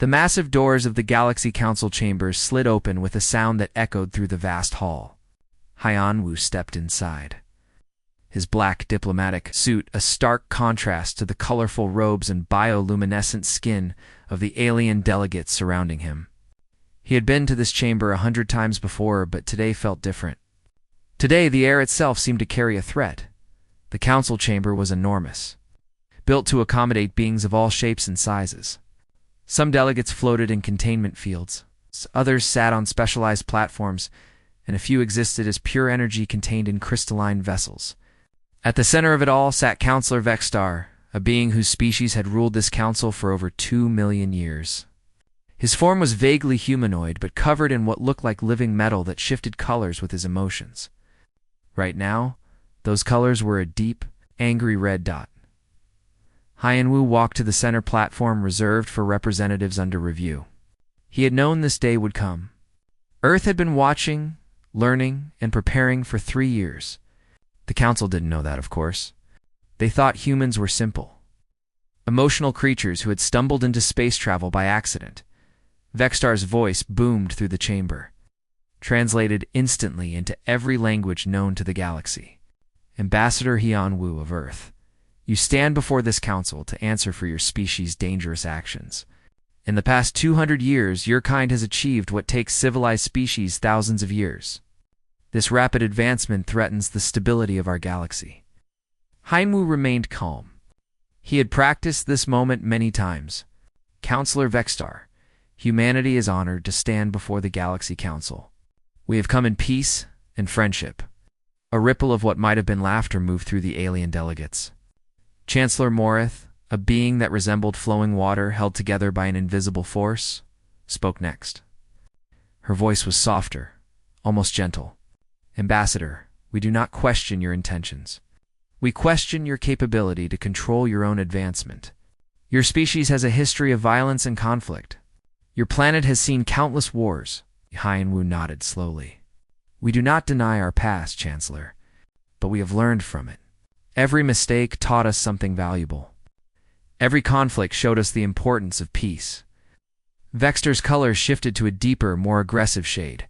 The massive doors of the Galaxy Council chambers slid open with a sound that echoed through the vast hall. Haiyan stepped inside. His black diplomatic suit a stark contrast to the colorful robes and bioluminescent skin of the alien delegates surrounding him. He had been to this chamber 100 times before, but today felt different. Today, the air itself seemed to carry a threat. The council chamber was enormous, built to accommodate beings of all shapes and sizes. Some delegates floated in containment fields, others sat on specialized platforms, and a few existed as pure energy contained in crystalline vessels. At the center of it all sat Counselor Vexstar, a being whose species had ruled this council for over 2 million years. His form was vaguely humanoid, but covered in what looked like living metal that shifted colors with his emotions. Right now, those colors were a deep, angry red dot. Haiyan walked to the center platform reserved for representatives under review. He had known this day would come. Earth had been watching, learning, and preparing for 3 years. The council didn't know that, of course. They thought humans were simple, emotional creatures who had stumbled into space travel by accident. Vexstar's voice boomed through the chamber, translated instantly into every language known to the galaxy. Ambassador Haiyan of Earth, you stand before this council to answer for your species' dangerous actions. In the past 200 years, your kind has achieved what takes civilized species thousands of years. This rapid advancement threatens the stability of our galaxy. Haiyan remained calm. He had practiced this moment many times. Counselor Vexstar, humanity is honored to stand before the Galaxy Council. We have come in peace and friendship. A ripple of what might have been laughter moved through the alien delegates. Chancellor Morith, a being that resembled flowing water held together by an invisible force, spoke next. Her voice was softer, almost gentle. Ambassador, we do not question your intentions. We question your capability to control your own advancement. Your species has a history of violence and conflict. Your planet has seen countless wars. Haiyan nodded slowly. We do not deny our past, Chancellor, but we have learned from it. Every mistake taught us something valuable. Every conflict showed us the importance of peace. Vexstar's color shifted to a deeper, more aggressive shade.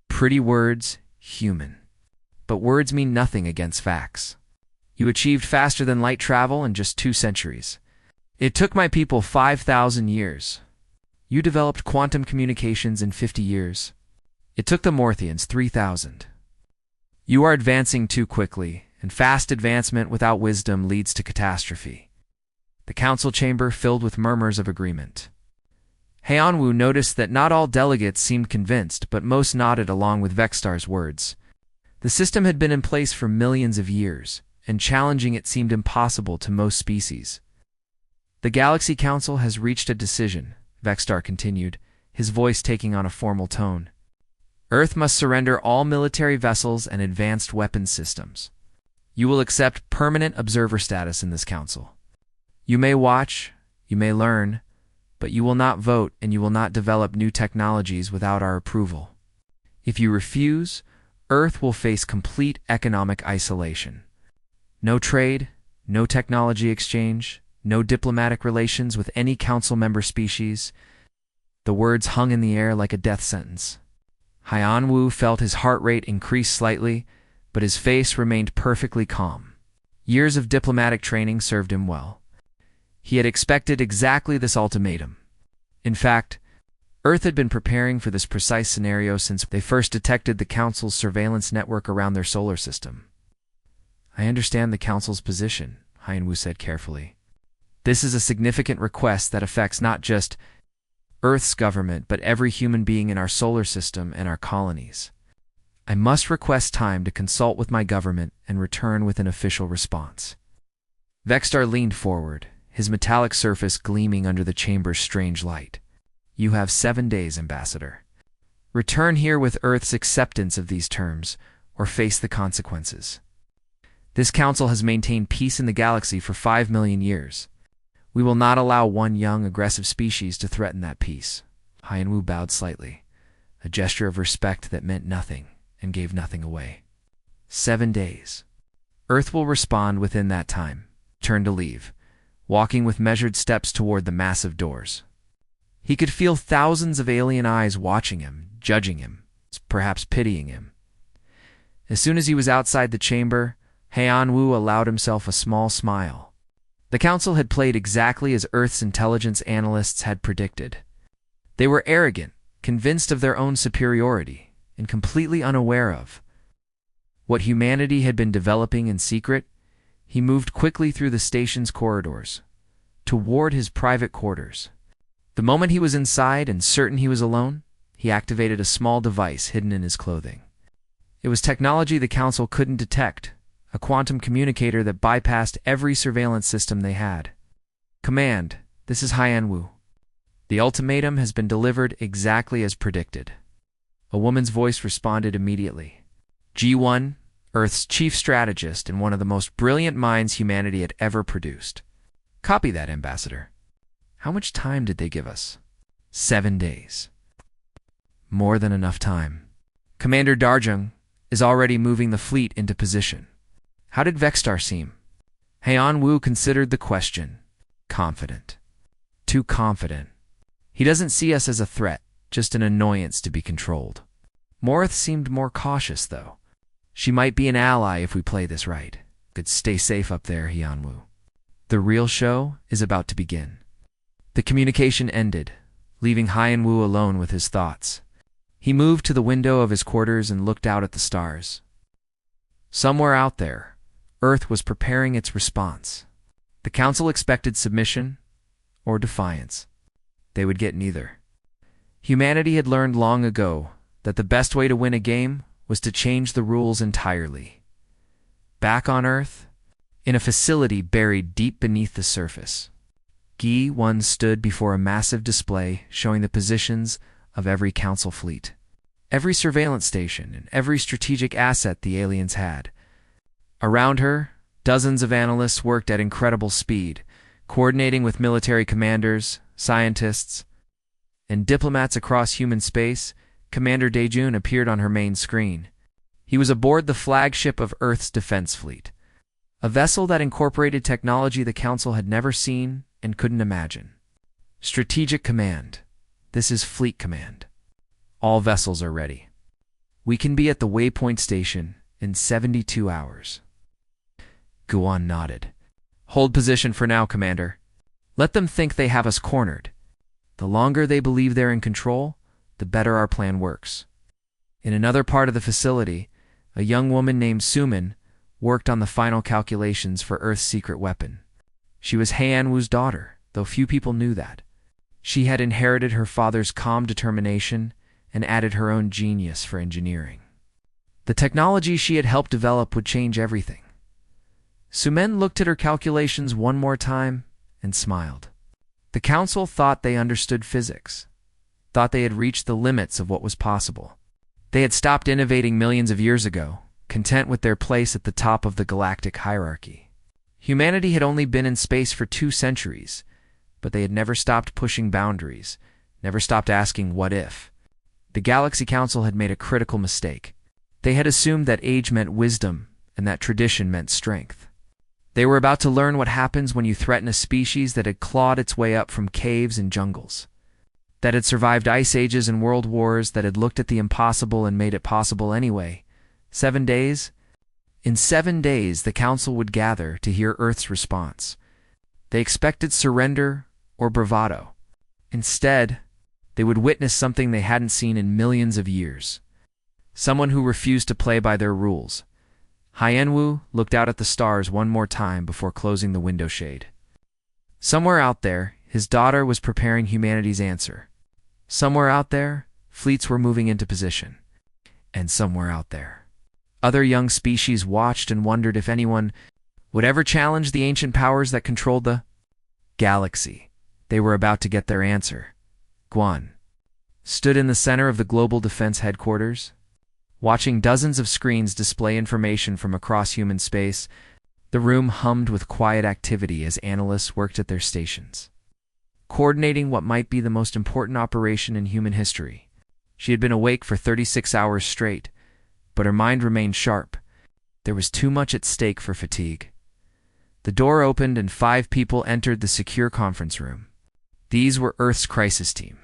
Pretty words, human. But words mean nothing against facts. You achieved faster than light travel in just 2 centuries. It took my people 5,000 years. You developed quantum communications in 50 years. It took the Morthians 3,000. You are advancing too quickly, and fast advancement without wisdom leads to catastrophe. The council chamber filled with murmurs of agreement. Haiyan noticed that not all delegates seemed convinced, but most nodded along with Vexstar's words. The system had been in place for millions of years, and challenging it seemed impossible to most species. The Galaxy Council has reached a decision, Vexstar continued, his voice taking on a formal tone. Earth must surrender all military vessels and advanced weapons systems. You will accept permanent observer status in this council. You may watch, you may learn, but you will not vote and you will not develop new technologies without our approval. If you refuse, Earth will face complete economic isolation. No trade, no technology exchange, no diplomatic relations with any council member species. The words hung in the air like a death sentence. Haiyan felt his heart rate increase slightly, but his face remained perfectly calm. Years of diplomatic training served him well. He had expected exactly this ultimatum. In fact, Earth had been preparing for this precise scenario since they first detected the Council's surveillance network around their solar system. I understand the Council's position, Haiyan said carefully. This is a significant request that affects not just Earth's government, but every human being in our solar system and our colonies. I must request time to consult with my government and return with an official response. Vexstar leaned forward, his metallic surface gleaming under the chamber's strange light. You have 7 days, Ambassador. Return here with Earth's acceptance of these terms, or face the consequences. This council has maintained peace in the galaxy for 5 million years. We will not allow one young, aggressive species to threaten that peace. Haiyan bowed slightly, a gesture of respect that meant nothing and gave nothing away. 7 days. Earth will respond within that time. Turn to leave, walking with measured steps toward the massive doors. He could feel thousands of alien eyes watching him, judging him, perhaps pitying him. As soon as he was outside the chamber, Haiyan-Wu allowed himself a small smile. The council had played exactly as Earth's intelligence analysts had predicted. They were arrogant, convinced of their own superiority, and completely unaware of what humanity had been developing in secret. He moved quickly through the station's corridors, toward his private quarters. The moment he was inside and certain he was alone, he activated a small device hidden in his clothing. It was technology the council couldn't detect, a quantum communicator that bypassed every surveillance system they had. "Command, this is Haiyan-Wu. The ultimatum has been delivered exactly as predicted." A woman's voice responded immediately. G1, Earth's chief strategist and one of the most brilliant minds humanity had ever produced. "Copy that, Ambassador." "How much time did they give us?" 7 days. "More than enough time. Commander Darjung is already moving the fleet into position." "How did Vexstar seem?" Haiyan-Wu considered the question. "Confident. Too confident. He doesn't see us as a threat, just an annoyance to be controlled." Morith seemed more cautious, though. "She might be an ally if we play this right." "Could stay safe up there, Haiyan-Wu. The real show is about to begin." The communication ended, leaving Haiyan-Wu alone with his thoughts. He moved to the window of his quarters and looked out at the stars. Somewhere out there, Earth was preparing its response. The council expected submission or defiance. They would get neither. Humanity had learned long ago that the best way to win a game was to change the rules entirely. Back on Earth, in a facility buried deep beneath the surface, Gi-1 stood before a massive display showing the positions of every council fleet, every surveillance station, and every strategic asset the aliens had. Around her, dozens of analysts worked at incredible speed, coordinating with military commanders, scientists, and diplomats across human space. Commander Daejun appeared on her main screen. He was aboard the flagship of Earth's defense fleet, a vessel that incorporated technology the Council had never seen and couldn't imagine. "Strategic Command. This is Fleet Command. All vessels are ready. We can be at the waypoint station in 72 hours. Guan nodded. "Hold position for now, Commander. Let them think they have us cornered. The longer they believe they're in control, the better our plan works." In another part of the facility, a young woman named Sumin worked on the final calculations for Earth's secret weapon. She was Haiyan-Wu's daughter, though few people knew that. She had inherited her father's calm determination and added her own genius for engineering. The technology she had helped develop would change everything. Sumen looked at her calculations one more time and smiled. The council thought they understood physics, thought they had reached the limits of what was possible. They had stopped innovating millions of years ago, content with their place at the top of the galactic hierarchy. Humanity had only been in space for 2 centuries, but they had never stopped pushing boundaries, never stopped asking what if. The Galaxy Council had made a critical mistake. They had assumed that age meant wisdom and that tradition meant strength. They were about to learn what happens when you threaten a species that had clawed its way up from caves and jungles, that had survived ice ages and world wars, that had looked at the impossible and made it possible anyway. 7 days? In 7 days, the Council would gather to hear Earth's response. They expected surrender or bravado. Instead, they would witness something they hadn't seen in millions of years. Someone who refused to play by their rules. Haiyan-Wu looked out at the stars one more time before closing the window shade. Somewhere out there, his daughter was preparing humanity's answer. Somewhere out there, fleets were moving into position. And somewhere out there, other young species watched and wondered if anyone would ever challenge the ancient powers that controlled the galaxy. They were about to get their answer. Guan stood in the center of the Global Defense Headquarters, watching dozens of screens display information from across human space. The room hummed with quiet activity as analysts worked at their stations, coordinating what might be the most important operation in human history. She had been awake for 36 hours straight, but her mind remained sharp. There was too much at stake for fatigue. The door opened and 5 people entered the secure conference room. These were Earth's crisis team,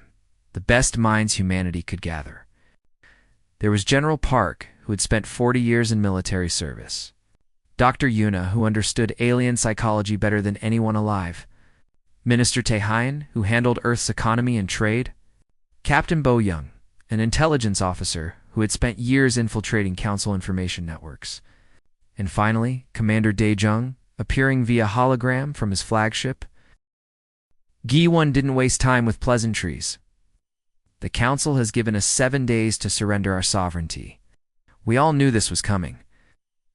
the best minds humanity could gather. There was General Park, who had spent 40 years in military service. Dr. Yuna, who understood alien psychology better than anyone alive. Minister Taehyun, who handled Earth's economy and trade. Captain Bo Young, an intelligence officer who had spent years infiltrating Council information networks. And finally, Commander Dae-jung, appearing via hologram from his flagship. Gi-won didn't waste time with pleasantries. The Council has given us 7 days to surrender our sovereignty. We all knew this was coming.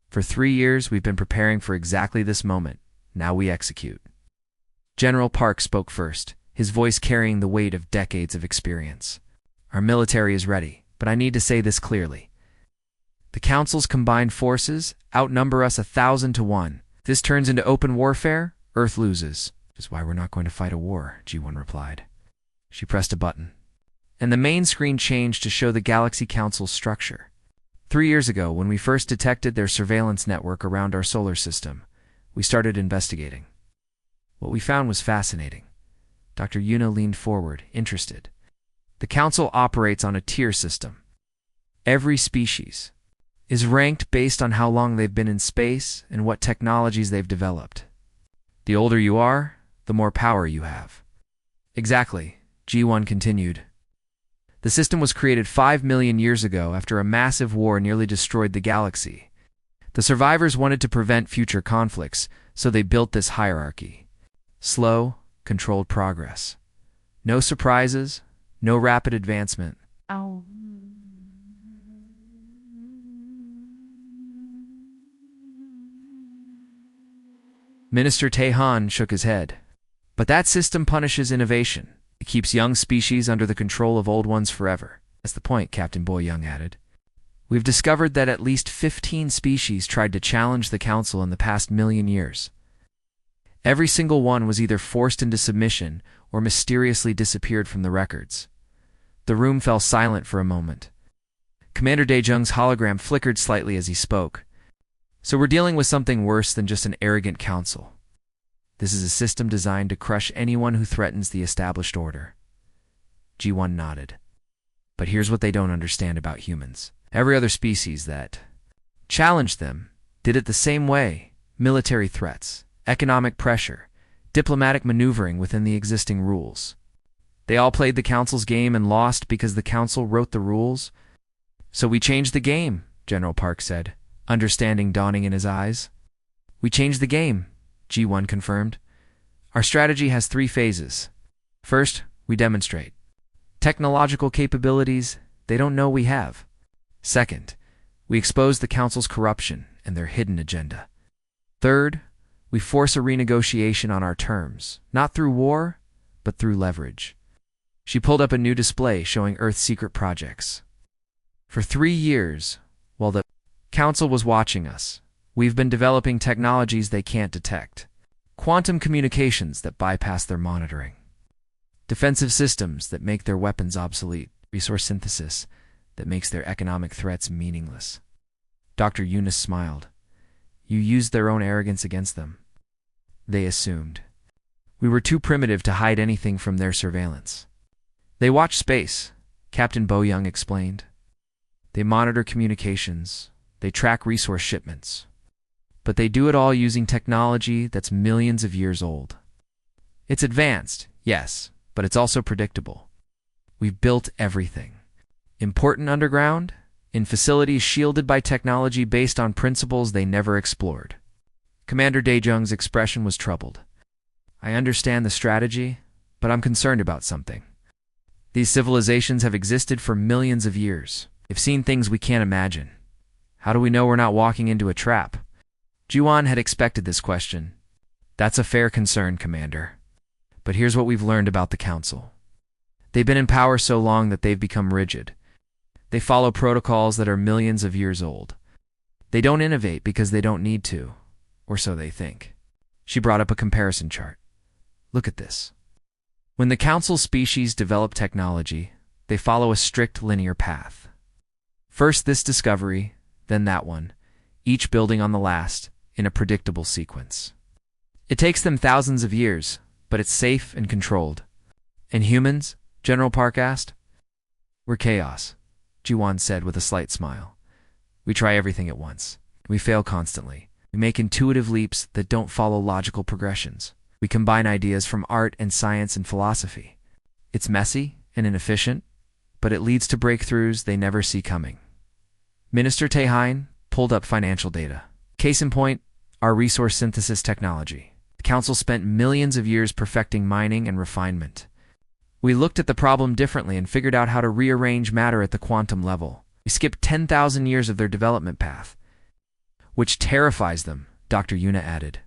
For 3 years, we've been preparing for exactly this moment. Now we execute. General Park spoke first, his voice carrying the weight of decades of experience. Our military is ready, but I need to say this clearly. The Council's combined forces outnumber us 1,000 to 1. If this turns into open warfare, Earth loses. Which is why we're not going to fight a war, G1 replied. She pressed a button, and the main screen changed to show the Galaxy Council's structure. 3 years ago, when we first detected their surveillance network around our solar system, we started investigating. What we found was fascinating. Dr. Yuna leaned forward, interested. The Council operates on a tier system. Every species is ranked based on how long they've been in space and what technologies they've developed. The older you are, the more power you have. Exactly, G1 continued. The system was created 5 million years ago after a massive war nearly destroyed the galaxy. The survivors wanted to prevent future conflicts, so they built this hierarchy. Slow, controlled progress. No surprises, no rapid advancement. Oh. Minister Taehyun shook his head. But that system punishes innovation. It keeps young species under the control of old ones forever. That's the point, Captain Bo Young added. We've discovered that at least 15 species tried to challenge the Council in the past 1,000,000 years. Every single one was either forced into submission or mysteriously disappeared from the records. The room fell silent for a moment. Commander Dae-jung's hologram flickered slightly as he spoke. So we're dealing with something worse than just an arrogant council. This is a system designed to crush anyone who threatens the established order. G1 nodded. But here's what they don't understand about humans. Every other species that challenged them did it the same way. Military threats, economic pressure, diplomatic maneuvering within the existing rules. They all played the Council's game and lost because the Council wrote the rules. So we changed the game, General Park said, understanding dawning in his eyes. We changed the game, G1 confirmed. Our strategy has 3 phases. First, we demonstrate technological capabilities they don't know we have. Second, we expose the Council's corruption and their hidden agenda. Third, we force a renegotiation on our terms, not through war, but through leverage. She pulled up a new display showing Earth's secret projects. For 3 years, while the Council was watching us, we've been developing technologies they can't detect. Quantum communications that bypass their monitoring. Defensive systems that make their weapons obsolete. Resource synthesis that makes their economic threats meaningless. Dr. Eunice smiled. You used their own arrogance against them. They assumed. We were too primitive to hide anything from their surveillance. They watch space, Captain Bo Young explained. They monitor communications. They track resource shipments. But they do it all using technology that's millions of years old. It's advanced, yes, but it's also predictable. We've built everything. Important underground, in facilities shielded by technology based on principles they never explored. Commander Dae-jung's expression was troubled. I understand the strategy, but I'm concerned about something. These civilizations have existed for millions of years. They've seen things we can't imagine. How do we know we're not walking into a trap? Juan had expected this question. That's a fair concern, Commander. But here's what we've learned about the Council. They've been in power so long that they've become rigid. They follow protocols that are millions of years old. They don't innovate because they don't need to, or so they think. She brought up a comparison chart. Look at this. When the Council species develop technology, they follow a strict linear path. First this discovery, then that one, each building on the last, in a predictable sequence. It takes them thousands of years, but it's safe and controlled. And humans? General Park asked. We're chaos, Ji-won said with a slight smile. We try everything at once. We fail constantly. We make intuitive leaps that don't follow logical progressions. We combine ideas from art and science and philosophy. It's messy and inefficient, but it leads to breakthroughs they never see coming. Minister Tae-hein pulled up financial data. Case in point, our resource synthesis technology. The council spent millions of years perfecting mining and refinement. We looked at the problem differently and figured out how to rearrange matter at the quantum level. We skipped 10,000 years of their development path, which terrifies them, Dr. Yuna added.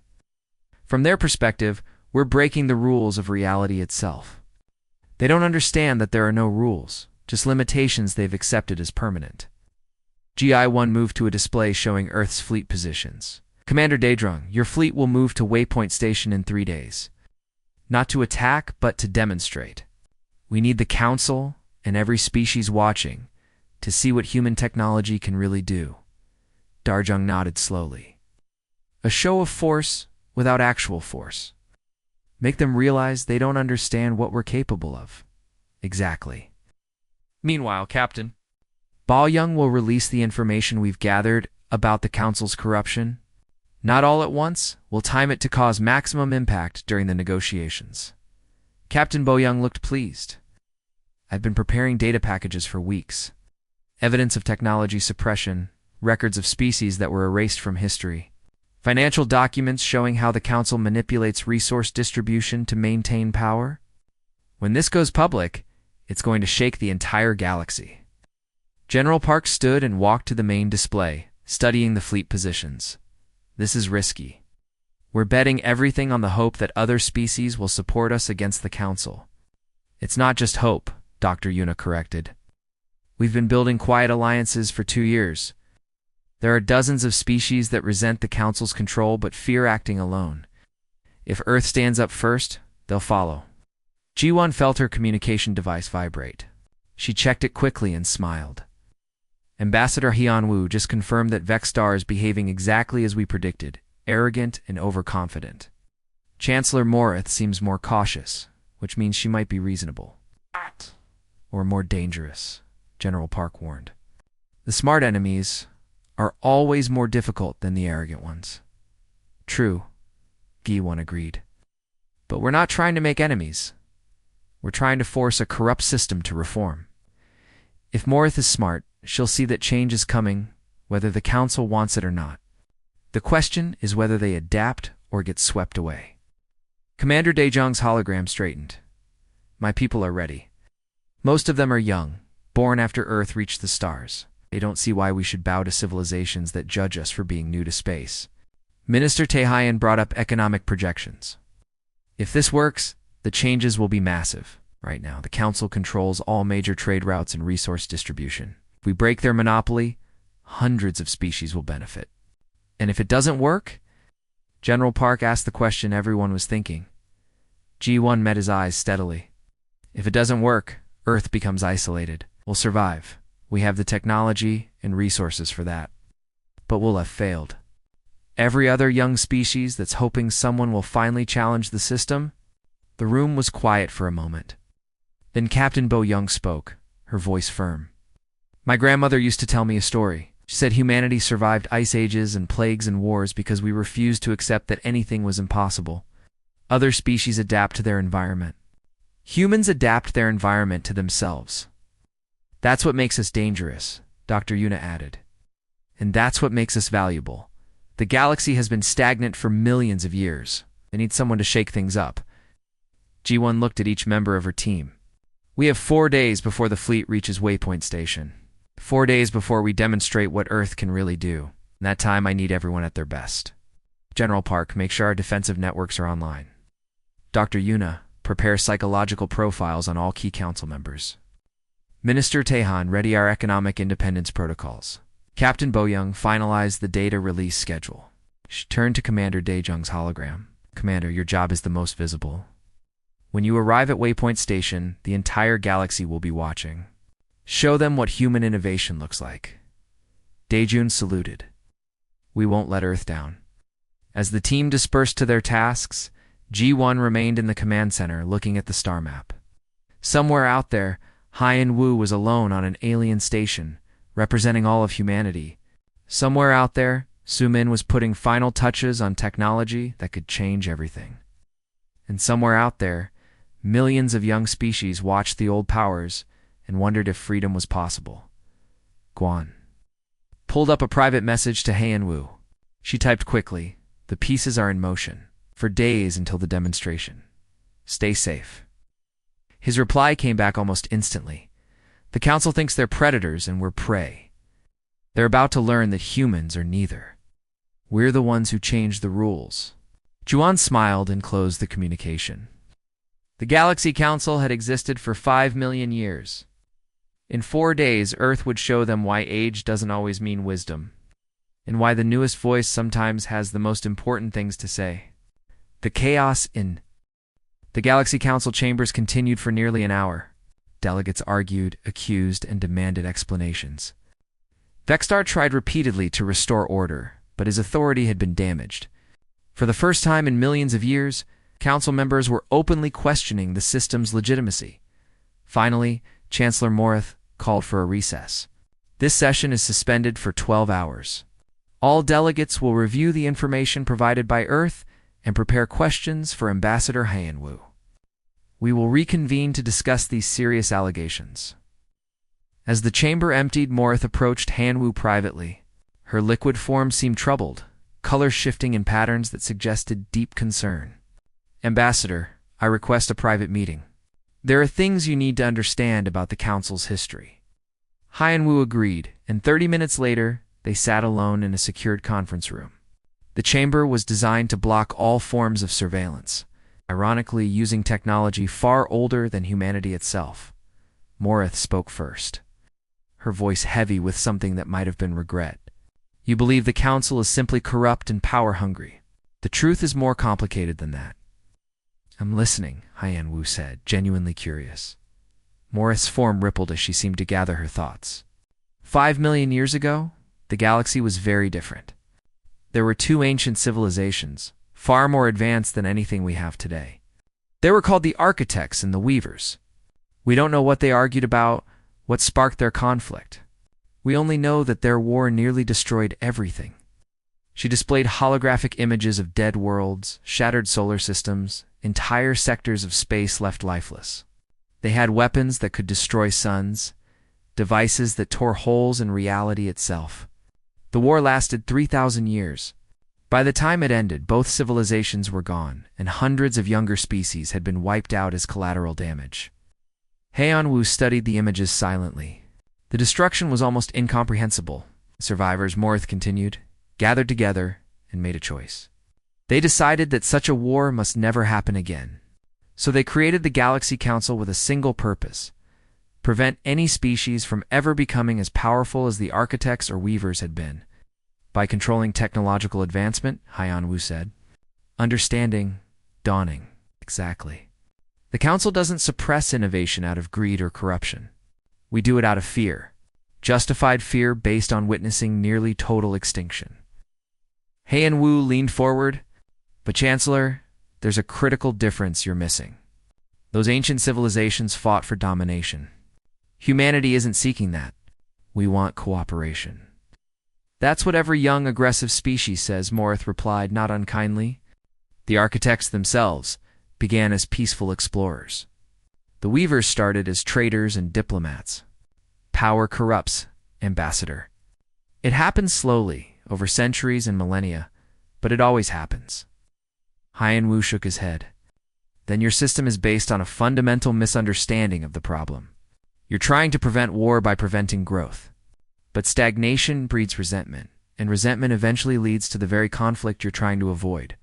From their perspective, we're breaking the rules of reality itself. They don't understand that there are no rules, just limitations they've accepted as permanent. GI-1 moved to a display showing Earth's fleet positions. Commander Daedrung, your fleet will move to Waypoint Station in 3 days. Not to attack, but to demonstrate. We need the Council and every species watching to see what human technology can really do. Daedrung nodded slowly. A show of force without actual force. Make them realize they don't understand what we're capable of. Exactly. Meanwhile, Captain, Bao-young will release the information we've gathered about the Council's corruption. Not all at once, we'll time it to cause maximum impact during the negotiations. Captain Bao-young looked pleased. I've been preparing data packages for weeks. Evidence of technology suppression, records of species that were erased from history, financial documents showing how the Council manipulates resource distribution to maintain power. When this goes public, it's going to shake the entire galaxy. General Park stood and walked to the main display, studying the fleet positions. This is risky. We're betting everything on the hope that other species will support us against the Council. It's not just hope, Dr. Yuna corrected. We've been building quiet alliances for 2 years. There are dozens of species that resent the Council's control but fear acting alone. If Earth stands up first, they'll follow. Ji-won felt her communication device vibrate. She checked it quickly and smiled. Ambassador Hyun-woo just confirmed that Vexstar is behaving exactly as we predicted, arrogant and overconfident. Chancellor Morith seems more cautious, which means she might be reasonable. Or more dangerous, General Park warned. The smart enemies are always more difficult than the arrogant ones. True, Gi-won agreed. But we're not trying to make enemies. We're trying to force a corrupt system to reform. If Morith is smart, she'll see that change is coming, whether the Council wants it or not. The question is whether they adapt or get swept away. Commander Daejong's hologram straightened. My people are ready. Most of them are young, born after Earth reached the stars. They don't see why we should bow to civilizations that judge us for being new to space. Minister Tae-hein brought up economic projections. If this works, the changes will be massive. Right now, the Council controls all major trade routes and resource distribution. If we break their monopoly, hundreds of species will benefit. And if it doesn't work? General Park asked the question everyone was thinking. Ji-won met his eyes steadily. If it doesn't work, Earth becomes isolated. We'll survive. We have the technology and resources for that. But we'll have failed. Every other young species that's hoping someone will finally challenge the system? The room was quiet for a moment. Then Captain Bao-young spoke, her voice firm. My grandmother used to tell me a story. She said humanity survived ice ages and plagues and wars because we refused to accept that anything was impossible. Other species adapt to their environment. Humans adapt their environment to themselves. That's what makes us dangerous, Dr. Yuna added. And that's what makes us valuable. The galaxy has been stagnant for millions of years. They need someone to shake things up. Ji-won looked at each member of her team. We have 4 days before the fleet reaches Waypoint Station. 4 days before we demonstrate what Earth can really do. In that time, I need everyone at their best. General Park, make sure our defensive networks are online. Dr. Yuna, prepare psychological profiles on all key council members. Minister Tae-hein, ready our economic independence protocols. Captain Bao-young finalized the data release schedule. She turned to Commander Daejong's hologram. Commander, your job is the most visible. When you arrive at Waypoint Station, the entire galaxy will be watching. Show them what human innovation looks like. Daejun saluted. We won't let Earth down. As the team dispersed to their tasks, Ji-won remained in the command center looking at the star map. Somewhere out there, Haiyan Wu was alone on an alien station, representing all of humanity. Somewhere out there, Su Min was putting final touches on technology that could change everything. And somewhere out there, millions of young species watched the old powers and wondered if freedom was possible. Guan pulled up a private message to Haiyan Wu. She typed quickly, "The pieces are in motion. For days until the demonstration. Stay safe." His reply came back almost instantly. "The Council thinks they're predators and we're prey. They're about to learn that humans are neither. We're the ones who changed the rules." Juan smiled and closed the communication. The Galaxy Council had existed for 5 million years. In 4 days, Earth would show them why age doesn't always mean wisdom, and why the newest voice sometimes has the most important things to say. The chaos in the Galaxy Council chambers continued for nearly an hour. Delegates argued, accused, and demanded explanations. Vexstar tried repeatedly to restore order, but his authority had been damaged. For the first time in millions of years, Council members were openly questioning the system's legitimacy. Finally, Chancellor Morith called for a recess. This session is suspended for 12 hours. All delegates will review the information provided by Earth and prepare questions for Ambassador Haiyan Wu. We will reconvene to discuss these serious allegations. As the chamber emptied, Morith approached Haiyan Wu privately. Her liquid form seemed troubled, colors shifting in patterns that suggested deep concern. "Ambassador, I request a private meeting. There are things you need to understand about the Council's history." Haiyan Wu agreed, and 30 minutes later, they sat alone in a secured conference room. The chamber was designed to block all forms of surveillance, ironically using technology far older than humanity itself. Morith spoke first, her voice heavy with something that might have been regret. "You believe the Council is simply corrupt and power-hungry. The truth is more complicated than that." "I'm listening," Haiyan Wu said, genuinely curious. Morith's form rippled as she seemed to gather her thoughts. 5 million years ago, the galaxy was very different. There were 2 ancient civilizations, far more advanced than anything we have today. They were called the Architects and the Weavers. We don't know what they argued about, what sparked their conflict. We only know that their war nearly destroyed everything. She displayed holographic images of dead worlds, shattered solar systems, entire sectors of space left lifeless. They had weapons that could destroy suns, devices that tore holes in reality itself. The war lasted 3,000 years. By the time it ended, both civilizations were gone, and hundreds of younger species had been wiped out as collateral damage. Haiyan Wu studied the images silently. The destruction was almost incomprehensible. Survivors, Morith continued, gathered together and made a choice. They decided that such a war must never happen again. So they created the Galaxy Council with a single purpose: prevent any species from ever becoming as powerful as the Architects or Weavers had been. By controlling technological advancement, Haiyan Wu said. Understanding, dawning. Exactly. The Council doesn't suppress innovation out of greed or corruption. We do it out of fear. Justified fear based on witnessing nearly total extinction. Haiyan Wu leaned forward. "But Chancellor, there's a critical difference you're missing. Those ancient civilizations fought for domination. Humanity isn't seeking that. We want cooperation." "That's what every young, aggressive species says," Morith replied, not unkindly. "The Architects themselves began as peaceful explorers. The Weavers started as traders and diplomats. Power corrupts, Ambassador. It happens slowly, over centuries and millennia, but it always happens." Haiyan Wu shook his head. "Then your system is based on a fundamental misunderstanding of the problem. You're trying to prevent war by preventing growth. But stagnation breeds resentment, and resentment eventually leads to the very conflict you're trying to avoid."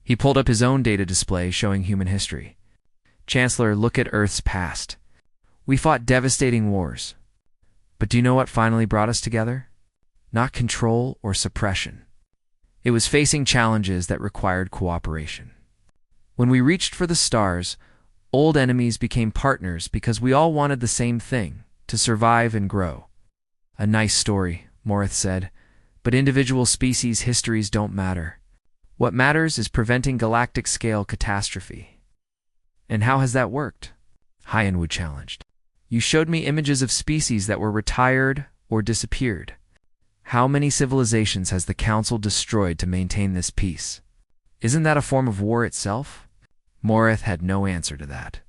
He pulled up his own data display showing human history. "Chancellor, look at Earth's past. We fought devastating wars. But do you know what finally brought us together? Not control or suppression. It was facing challenges that required cooperation. When we reached for the stars, old enemies became partners because we all wanted the same thing, to survive and grow." "A nice story," Morith said, "but individual species' histories don't matter. What matters is preventing galactic-scale catastrophe." "And how has that worked?" Hyanwu challenged. You showed me images of species that were retired or disappeared. How many civilizations has the Council destroyed to maintain this peace? Isn't that a form of war itself? Morith had no answer to that.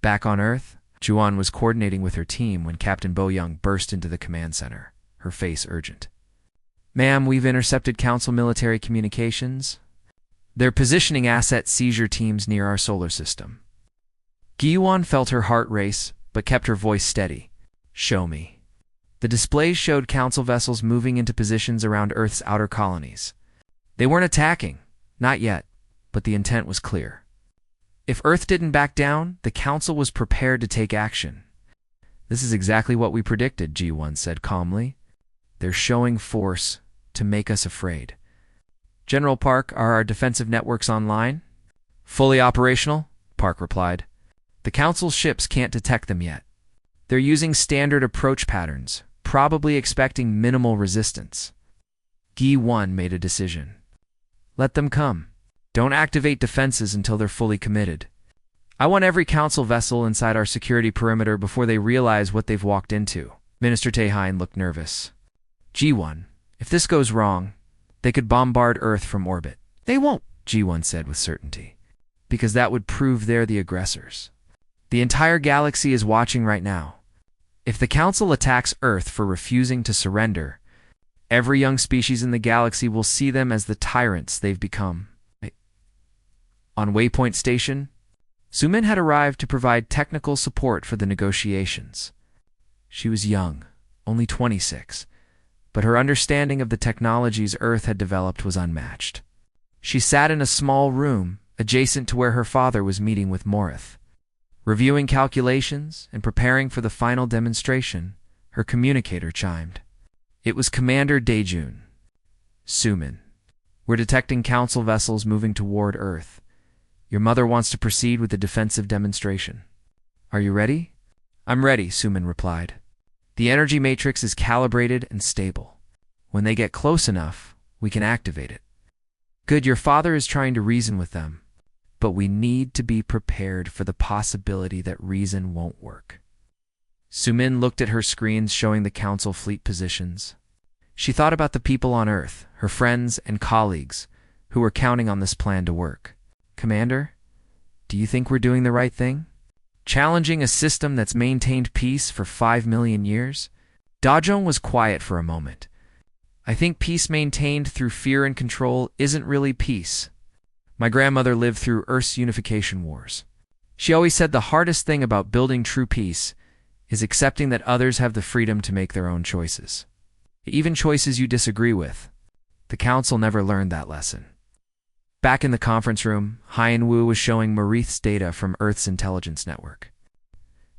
Back on Earth, Juan was coordinating with her team when Captain Boyoung burst into the command center, her face urgent. Ma'am, we've intercepted Council military communications. They're positioning asset seizure teams near our solar system. Giyuan felt her heart race, but kept her voice steady. Show me. The displays showed Council vessels moving into positions around Earth's outer colonies. They weren't attacking, not yet, but the intent was clear. If Earth didn't back down, the Council was prepared to take action. This is exactly what we predicted, G1 said calmly. They're showing force to make us afraid. General Park, are our defensive networks online? Fully operational, Park replied. The Council's ships can't detect them yet. They're using standard approach patterns, probably expecting minimal resistance. Gi-1 made a decision. Let them come. Don't activate defenses until they're fully committed. I want every Council vessel inside our security perimeter before they realize what they've walked into. Minister Taehain looked nervous. G1, if this goes wrong, they could bombard Earth from orbit. They won't, G1 said with certainty, because that would prove they're the aggressors. The entire galaxy is watching right now. If the Council attacks Earth for refusing to surrender, every young species in the galaxy will see them as the tyrants they've become. On Waypoint Station, Sumin had arrived to provide technical support for the negotiations. She was young, only 26, but her understanding of the technologies Earth had developed was unmatched. She sat in a small room adjacent to where her father was meeting with Morith. Reviewing calculations and preparing for the final demonstration, her communicator chimed. It was Commander Daejun. Sumin, we're detecting Council vessels moving toward Earth. Your mother wants to proceed with the defensive demonstration. Are you ready? I'm ready, Sumin replied. The energy matrix is calibrated and stable. When they get close enough, we can activate it. Good, your father is trying to reason with them, but we need to be prepared for the possibility that reason won't work. Sumin looked at her screens showing the Council fleet positions. She thought about the people on Earth, her friends and colleagues, who were counting on this plan to work. Commander, do you think we're doing the right thing? Challenging a system that's maintained peace for 5 million years? Dajong was quiet for a moment. I think peace maintained through fear and control isn't really peace. My grandmother lived through Earth's unification wars. She always said the hardest thing about building true peace is accepting that others have the freedom to make their own choices. Even choices you disagree with. The Council never learned that lesson. Back in the conference room, Hyanwu was showing Morith's data from Earth's intelligence network.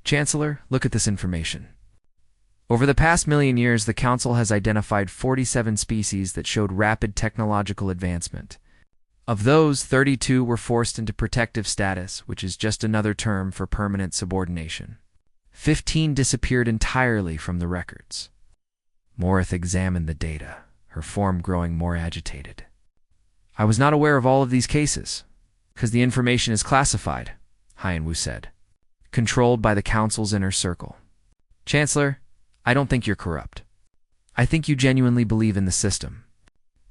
Chancellor, look at this information. Over the past million years, the Council has identified 47 species that showed rapid technological advancement. Of those, 32 were forced into protective status, which is just another term for permanent subordination. 15 disappeared entirely from the records. Morith examined the data, her form growing more agitated. I was not aware of all of these cases, because the information is classified, Hyanwu said, controlled by the Council's inner circle. Chancellor, I don't think you're corrupt. I think you genuinely believe in the system.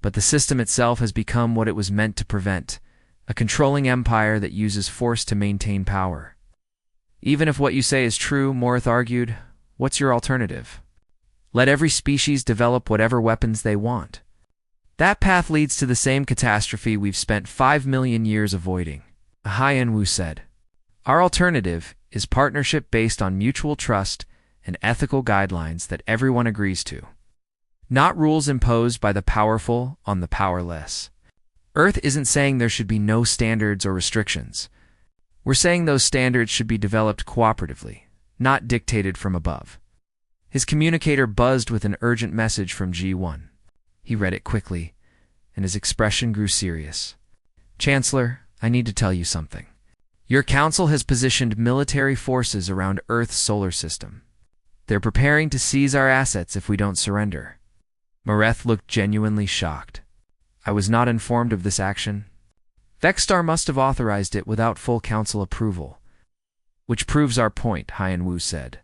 But the system itself has become what it was meant to prevent, a controlling empire that uses force to maintain power. Even if what you say is true, Morith argued, what's your alternative? Let every species develop whatever weapons they want. That path leads to the same catastrophe we've spent 5 million years avoiding, Hyanwu said. Our alternative is partnership based on mutual trust and ethical guidelines that everyone agrees to. Not rules imposed by the powerful on the powerless. Earth isn't saying there should be no standards or restrictions. We're saying those standards should be developed cooperatively, not dictated from above. His communicator buzzed with an urgent message from G1. He read it quickly, and his expression grew serious. Chancellor, I need to tell you something. Your Council has positioned military forces around Earth's solar system. They're preparing to seize our assets if we don't surrender. Morith looked genuinely shocked. I was not informed of this action. Vexstar must have authorized it without full Council approval. Which proves our point, Hyan Wu said.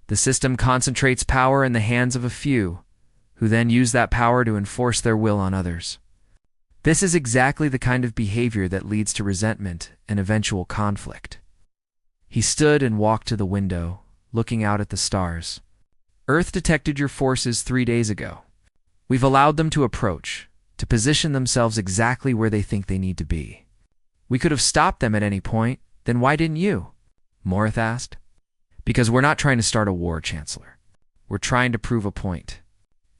The system concentrates power in the hands of a few, who then use that power to enforce their will on others. This is exactly the kind of behavior that leads to resentment and eventual conflict. He stood and walked to the window, looking out at the stars. Earth detected your forces 3 days ago. We've allowed them to approach, to position themselves exactly where they think they need to be. We could have stopped them at any point, then why didn't you? Morith asked. Because we're not trying to start a war, Chancellor. We're trying to prove a point.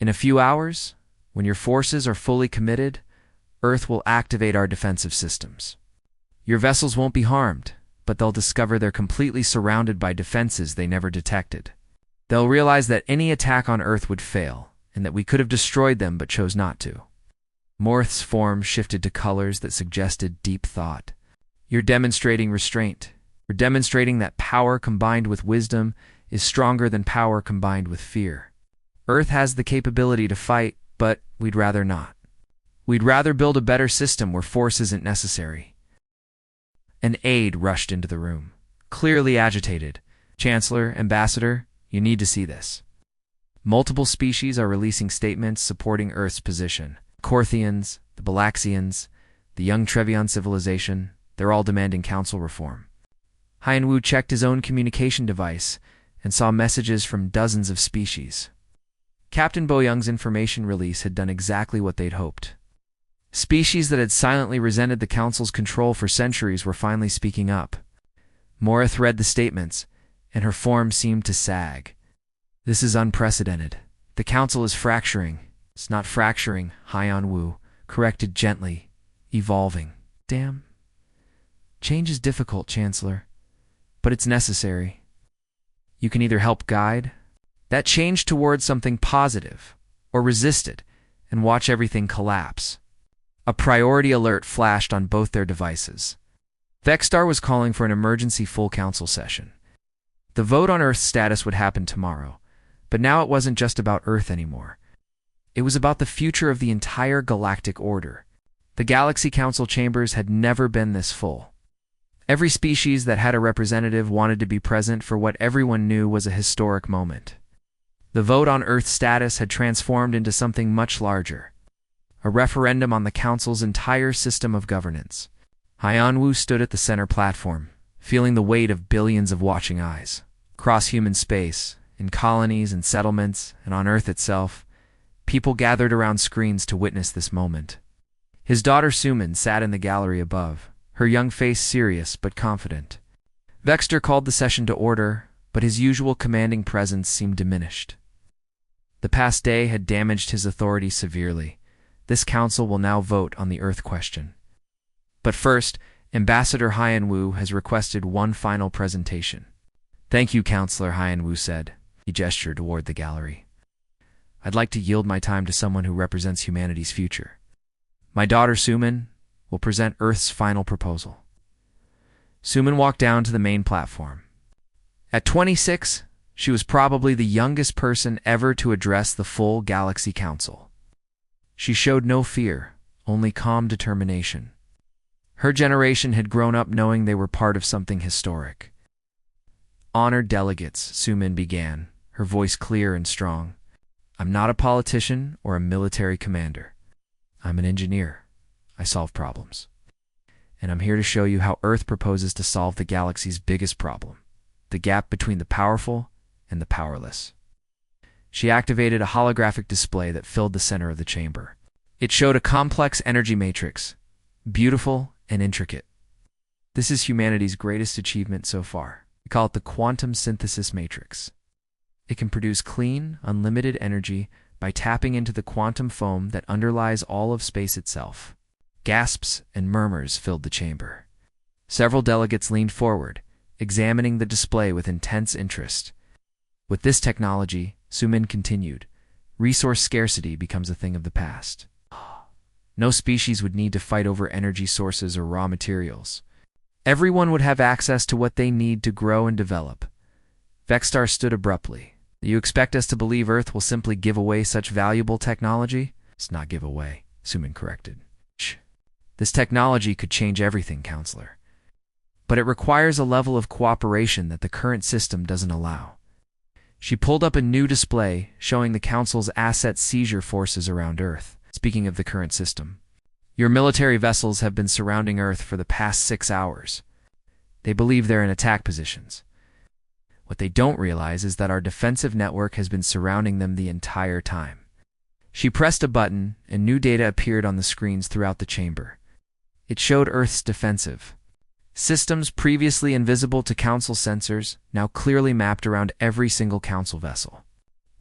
In a few hours, when your forces are fully committed, Earth will activate our defensive systems. Your vessels won't be harmed, but they'll discover they're completely surrounded by defenses they never detected. They'll realize that any attack on Earth would fail, and that we could have destroyed them but chose not to. Morith's form shifted to colors that suggested deep thought. You're demonstrating restraint. You're demonstrating that power combined with wisdom is stronger than power combined with fear. Earth has the capability to fight, but we'd rather not. We'd rather build a better system where force isn't necessary. An aide rushed into the room, clearly agitated. Chancellor, Ambassador, you need to see this. Multiple species are releasing statements supporting Earth's position. Korthians, the Balaxians, the young Trevion civilization, they're all demanding council reform. Hyan Wu checked his own communication device and saw messages from dozens of species. Captain Boyoung's information release had done exactly what they'd hoped. Species that had silently resented the Council's control for centuries were finally speaking up. Morith read the statements, and her form seemed to sag. This is unprecedented. The Council is fracturing. It's not fracturing, Hyan Wu corrected gently, evolving. Damn. Change is difficult, Chancellor, but it's necessary. You can either help guide that change towards something positive, or resist it and watch everything collapse. A priority alert flashed on both their devices. Vexstar was calling for an emergency full council session. The vote on Earth's status would happen tomorrow, but now it wasn't just about Earth anymore. It was about the future of the entire galactic order. The Galaxy Council chambers had never been this full. Every species that had a representative wanted to be present for what everyone knew was a historic moment. The vote on Earth's status had transformed into something much larger. A referendum on the Council's entire system of governance. Hyan Wu stood at the center platform, feeling the weight of billions of watching eyes. Across human space, in colonies and settlements, and on Earth itself, people gathered around screens to witness this moment. His daughter Suman sat in the gallery above, her young face serious but confident. Vexter called the session to order, but his usual commanding presence seemed diminished. The past day had damaged his authority severely. This council will now vote on the Earth question. But first, Ambassador Hyan Wu has requested one final presentation. Thank you, Counselor, Hyan Wu said. He gestured toward the gallery. I'd like to yield my time to someone who represents humanity's future. My daughter Suman will present Earth's final proposal. Suman walked down to the main platform. At 26, she was probably the youngest person ever to address the full Galaxy Council. She showed no fear, only calm determination. Her generation had grown up knowing they were part of something historic. Honored delegates, Suman began, her voice clear and strong. I'm not a politician or a military commander. I'm an engineer. I solve problems. And I'm here to show you how Earth proposes to solve the galaxy's biggest problem, the gap between the powerful and the powerless. She activated a holographic display that filled the center of the chamber. It showed a complex energy matrix, beautiful and intricate. This is humanity's greatest achievement so far. We call it the quantum synthesis matrix. It can produce clean, unlimited energy by tapping into the quantum foam that underlies all of space itself. Gasps and murmurs filled the chamber. Several delegates leaned forward, examining the display with intense interest. With this technology, Suman continued, resource scarcity becomes a thing of the past. No species would need to fight over energy sources or raw materials. Everyone would have access to what they need to grow and develop. Vexstar stood abruptly. Do you expect us to believe Earth will simply give away such valuable technology? It's not give away, Suman corrected. Shh. This technology could change everything, Counselor. but it requires a level of cooperation that the current system doesn't allow. She pulled up a new display showing the Council's asset seizure forces around Earth. Speaking of the current system, your military vessels have been surrounding Earth for the past 6 hours. They believe they're in attack positions. What they don't realize is that our defensive network has been surrounding them the entire time. She pressed a button, and new data appeared on the screens throughout the chamber. It showed Earth's defensive systems, previously invisible to Council sensors, now clearly mapped around every single Council vessel.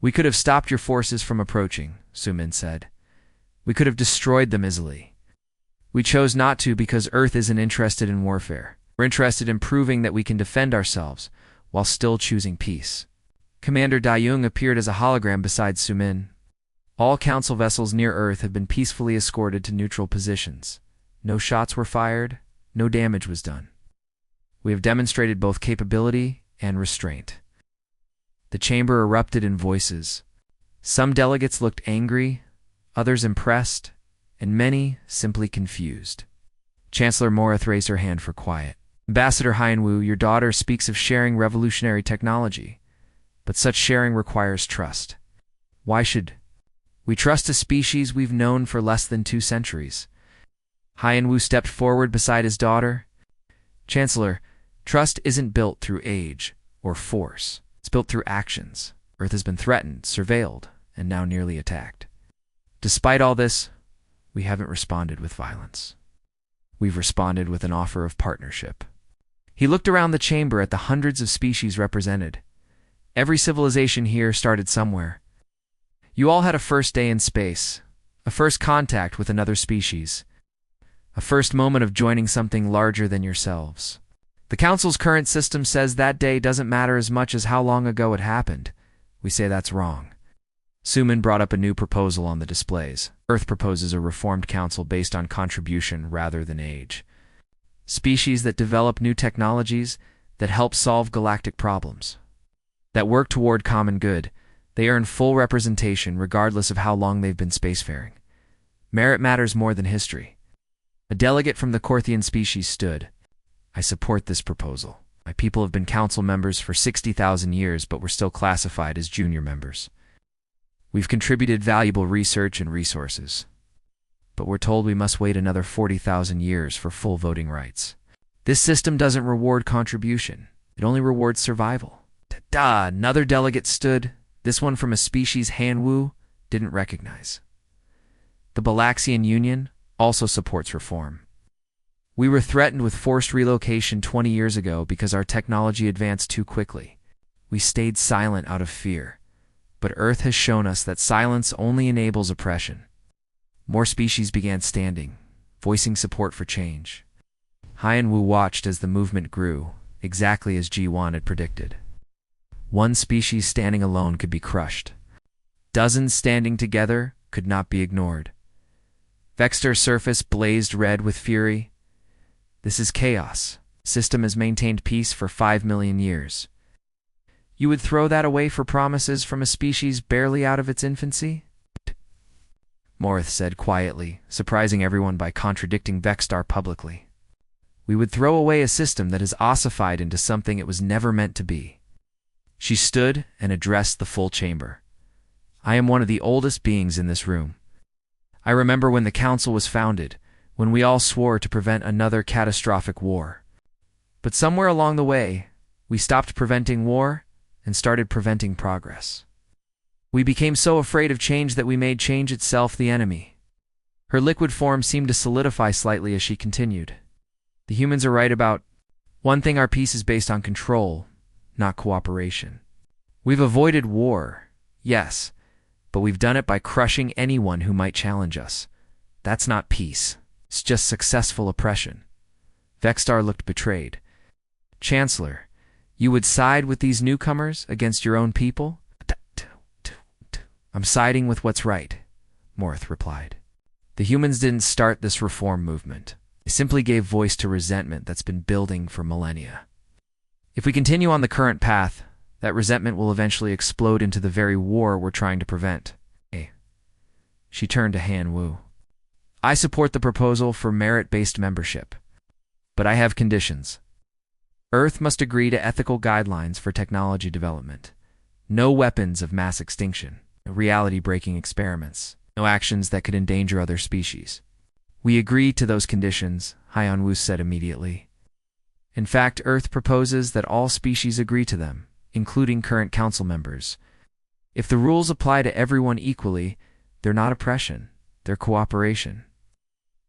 "We could have stopped your forces from approaching," Sumin said. "We could have destroyed them easily. We chose not to because Earth isn't interested in warfare. We're interested in proving that we can defend ourselves while still choosing peace." Commander Dayung appeared as a hologram beside Sumin. All Council vessels near Earth have been peacefully escorted to neutral positions. No shots were fired, no damage was done. We have demonstrated both capability and restraint. The chamber erupted in voices. Some delegates looked angry, others impressed, and many simply confused. Chancellor Morith raised her hand for quiet. "Ambassador Hyenwu, your daughter speaks of sharing revolutionary technology, but such sharing requires trust. Why should we trust a species we've known for less than 2 centuries? Hyenwu stepped forward beside his daughter. "Chancellor, trust isn't built through age or force. It's built through actions. Earth has been threatened, surveilled, and now nearly attacked. Despite all this, we haven't responded with violence. We've responded with an offer of partnership." He looked around the chamber at the hundreds of species represented. Every civilization here started somewhere. You all had a first day in space, a first contact with another species, a first moment of joining something larger than yourselves. The Council's current system says that day doesn't matter as much as how long ago it happened. We say that's wrong. Sumin brought up a new proposal on the displays. Earth proposes a reformed council based on contribution rather than age. Species that develop new technologies that help solve galactic problems, that work toward common good, they earn full representation regardless of how long they've been spacefaring. Merit matters more than history. A delegate from the Korthian species stood. "I support this proposal. My people have been council members for 60,000 years, but we're still classified as junior members. We've contributed valuable research and resources, but we're told we must wait another 40,000 years for full voting rights. This system doesn't reward contribution. It only rewards survival." Ta-da! Another delegate stood, this one from a species Hanwu didn't recognize. The Balaxian Union also supports reform. "We were threatened with forced relocation 20 years ago because our technology advanced too quickly. We stayed silent out of fear, but Earth has shown us that silence only enables oppression." More species began standing, voicing support for change. Hyenwu watched as the movement grew, exactly as G1 had predicted. One species standing alone could be crushed. Dozens standing together could not be ignored. Vextor's surface blazed red with fury. "This is chaos. System has maintained peace for 5 million years. You would throw that away for promises from a species barely out of its infancy?" Morith said quietly, surprising everyone by contradicting Vextor publicly. "We would throw away a system that has ossified into something it was never meant to be." She stood and addressed the full chamber. "I am one of the oldest beings in this room. I remember when the Council was founded, when we all swore to prevent another catastrophic war. But somewhere along the way, we stopped preventing war and started preventing progress. We became so afraid of change that we made change itself the enemy." Her liquid form seemed to solidify slightly as she continued. "The humans are right about one thing: our peace is based on control, not cooperation. We've avoided war, yes, but we've done it by crushing anyone who might challenge us. That's not peace. It's just successful oppression." Vextor looked betrayed. "Chancellor, you would side with these newcomers against your own people?" "I'm siding with what's right," Morith replied. "The humans didn't start this reform movement. They simply gave voice to resentment that's been building for millennia. If we continue on the current path, that resentment will eventually explode into the very war we're trying to prevent." She turned to Hanwu. "I support the proposal for merit-based membership, but I have conditions. Earth must agree to ethical guidelines for technology development. No weapons of mass extinction, no reality-breaking experiments, no actions that could endanger other species. We agree to those conditions, Hyan-Wu said immediately. In fact, Earth proposes that all species agree to them, including current council members. If the rules apply to everyone equally, they're not oppression, they're cooperation.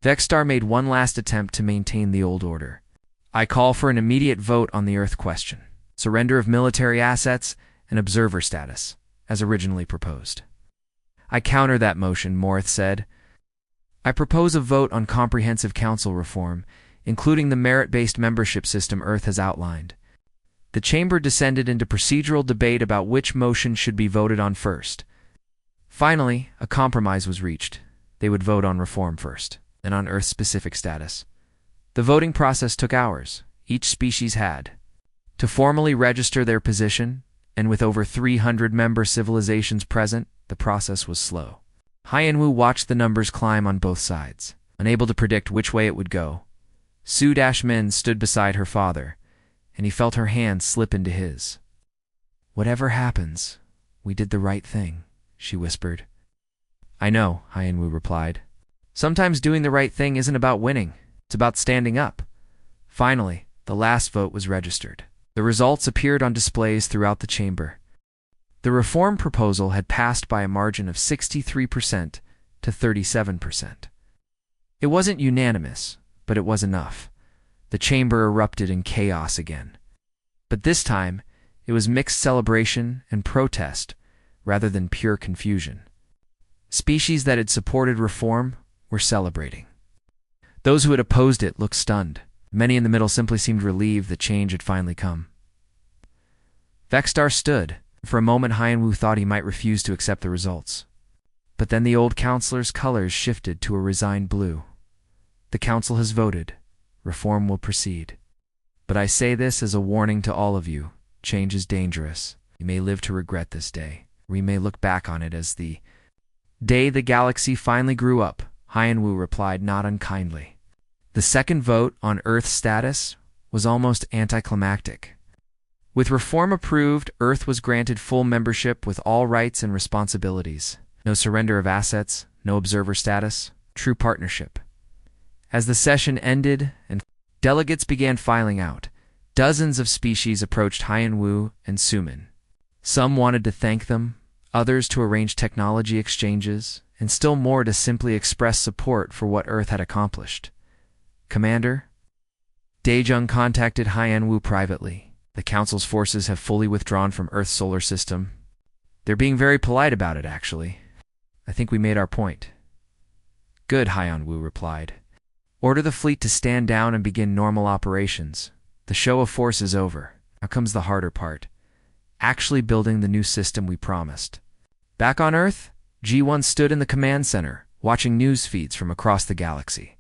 Vexstar made one last attempt to maintain the old order. I call for an immediate vote on the Earth question. Surrender of military assets and observer status, as originally proposed. I counter that motion, Morith said. I propose a vote on comprehensive council reform, including the merit-based membership system Earth has outlined. The chamber descended into procedural debate about which motion should be voted on first. Finally, a compromise was reached. They would vote on reform first, then on Earth-specific status. The voting process took hours. Each species had to formally register their position, and with over 300 member civilizations present, the process was slow. Hyan-Wu watched the numbers climb on both sides, unable to predict which way it would go. Su-Min stood beside her father, and he felt her hand slip into his. Whatever happens, we did the right thing, she whispered. I know, Hyan-Wu replied. Sometimes doing the right thing isn't about winning, it's about standing up. Finally, the last vote was registered. The results appeared on displays throughout the chamber. The reform proposal had passed by a margin of 63% to 37%. It wasn't unanimous, but it was enough. The chamber erupted in chaos again. But this time, it was mixed celebration and protest rather than pure confusion. Species that had supported reform were celebrating. Those who had opposed it looked stunned. Many in the middle simply seemed relieved that change had finally come. Vexstar stood. For a moment, Hyan-Wu thought he might refuse to accept the results. But then the old councilor's colors shifted to a resigned blue. The council has voted. Reform will proceed. But I say this as a warning to all of you. Change is dangerous. You may live to regret this day. We may look back on it as the day the galaxy finally grew up, Hyan-Wu replied not unkindly. The second vote on Earth's status was almost anticlimactic. With reform approved, Earth was granted full membership with all rights and responsibilities. No surrender of assets, no observer status, true partnership. As the session ended and delegates began filing out, dozens of species approached Hyan-Wu and Su-Min. Some wanted to thank them, others to arrange technology exchanges, and still more to simply express support for what Earth had accomplished. Commander? Daejung contacted Hyan-Wu privately. The Council's forces have fully withdrawn from Earth's solar system. They're being very polite about it, actually. I think we made our point. Good, Hyan-Wu replied. Order the fleet to stand down and begin normal operations. The show of force is over. Now comes the harder part. Actually building the new system we promised. Back on Earth, G1 stood in the command center, watching news feeds from across the galaxy.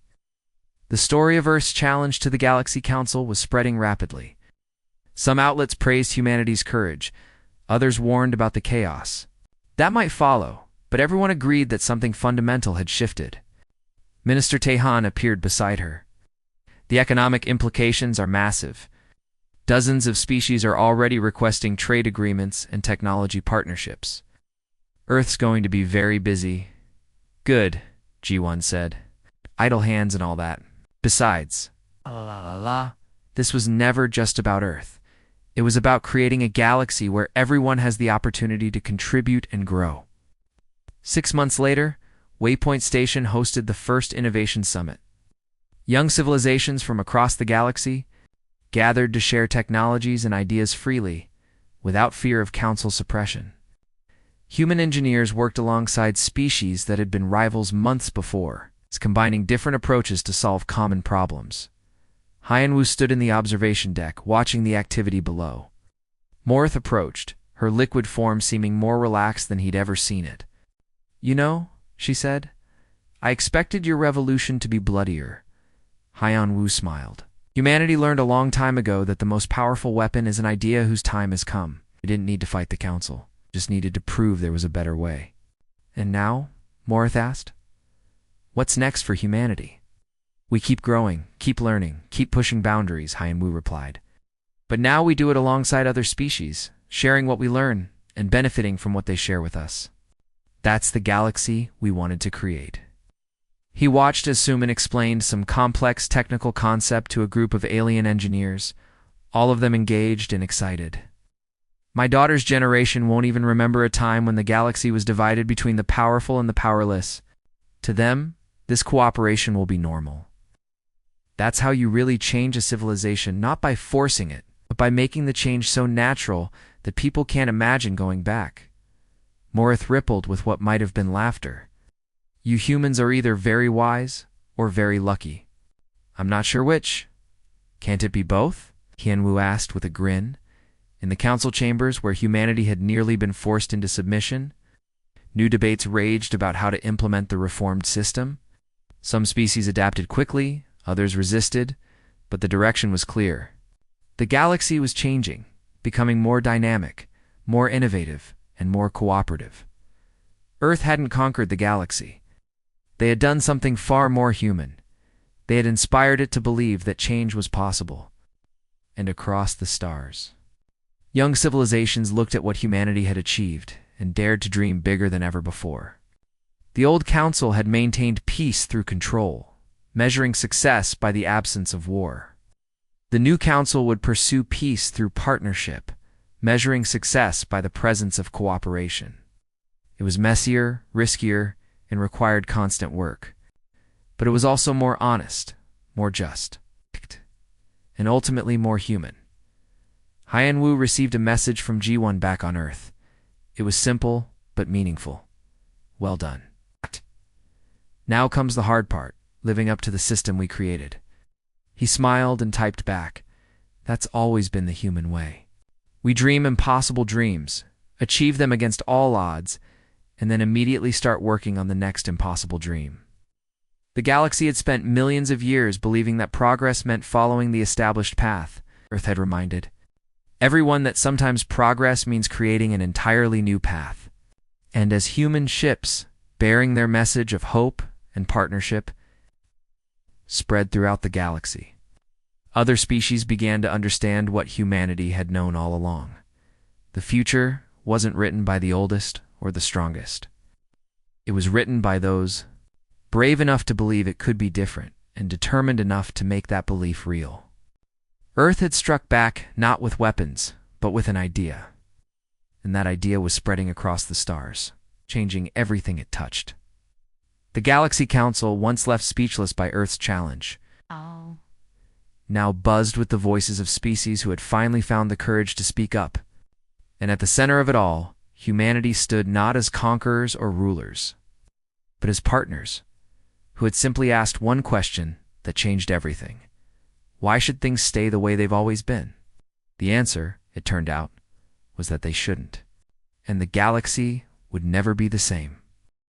The story of Earth's challenge to the Galaxy Council was spreading rapidly. Some outlets praised humanity's courage. Others warned about the chaos that might follow, but everyone agreed that something fundamental had shifted. Minister Taehan appeared beside her. The economic implications are massive. Dozens of species are already requesting trade agreements and technology partnerships. Earth's going to be very busy. Good, G1 said. Idle hands and all that. Besides, this was never just about Earth. It was about creating a galaxy where everyone has the opportunity to contribute and grow. 6 months later, Waypoint Station hosted the first Innovation Summit. Young civilizations from across the galaxy gathered to share technologies and ideas freely, without fear of council suppression. Human engineers worked alongside species that had been rivals months before, combining different approaches to solve common problems. Hyan-Wu stood in the observation deck, watching the activity below. Morith approached, her liquid form seeming more relaxed than he'd ever seen it. You know, she said, I expected your revolution to be bloodier. Hyan-Wu smiled. Humanity learned a long time ago that the most powerful weapon is an idea whose time has come. We didn't need to fight the council, just needed to prove there was a better way. And now? Morith asked. What's next for humanity? We keep growing, keep learning, keep pushing boundaries, Hyan-Wu replied. But now we do it alongside other species, sharing what we learn and benefiting from what they share with us. That's the galaxy we wanted to create. He watched as Suman explained some complex technical concept to a group of alien engineers, all of them engaged and excited. My daughter's generation won't even remember a time when the galaxy was divided between the powerful and the powerless. To them, this cooperation will be normal. That's how you really change a civilization, not by forcing it, but by making the change so natural that people can't imagine going back. Morith rippled with what might have been laughter. You humans are either very wise or very lucky. I'm not sure which. Can't it be both? Qianwu asked with a grin. In the council chambers where humanity had nearly been forced into submission, new debates raged about how to implement the reformed system. Some species adapted quickly, others resisted, but the direction was clear. The galaxy was changing, becoming more dynamic, more innovative, and more cooperative. Earth hadn't conquered the galaxy. They had done something far more human. They had inspired it to believe that change was possible. And across the stars, young civilizations looked at what humanity had achieved and dared to dream bigger than ever before. The old council had maintained peace through control, measuring success by the absence of war. The new council would pursue peace through partnership, measuring success by the presence of cooperation. It was messier, riskier, and required constant work. But it was also more honest, more just, and ultimately more human. Haiyan-Wu received a message from G1 back on Earth. It was simple, but meaningful. Well done. Now comes the hard part, living up to the system we created. He smiled and typed back. That's always been the human way. We dream impossible dreams, achieve them against all odds, and then immediately start working on the next impossible dream. The galaxy had spent millions of years believing that progress meant following the established path, Earth had reminded everyone that sometimes progress means creating an entirely new path. And as human ships, bearing their message of hope and partnership, spread throughout the galaxy, other species began to understand what humanity had known all along. The future wasn't written by the oldest or the strongest. It was written by those brave enough to believe it could be different and determined enough to make that belief real. Earth had struck back not with weapons, but with an idea. And that idea was spreading across the stars, changing everything it touched. The Galaxy Council, once left speechless by Earth's challenge, now buzzed with the voices of species who had finally found the courage to speak up. And at the center of it all, humanity stood not as conquerors or rulers, but as partners, who had simply asked one question that changed everything. Why should things stay the way they've always been? The answer, it turned out, was that they shouldn't. And the galaxy would never be the same.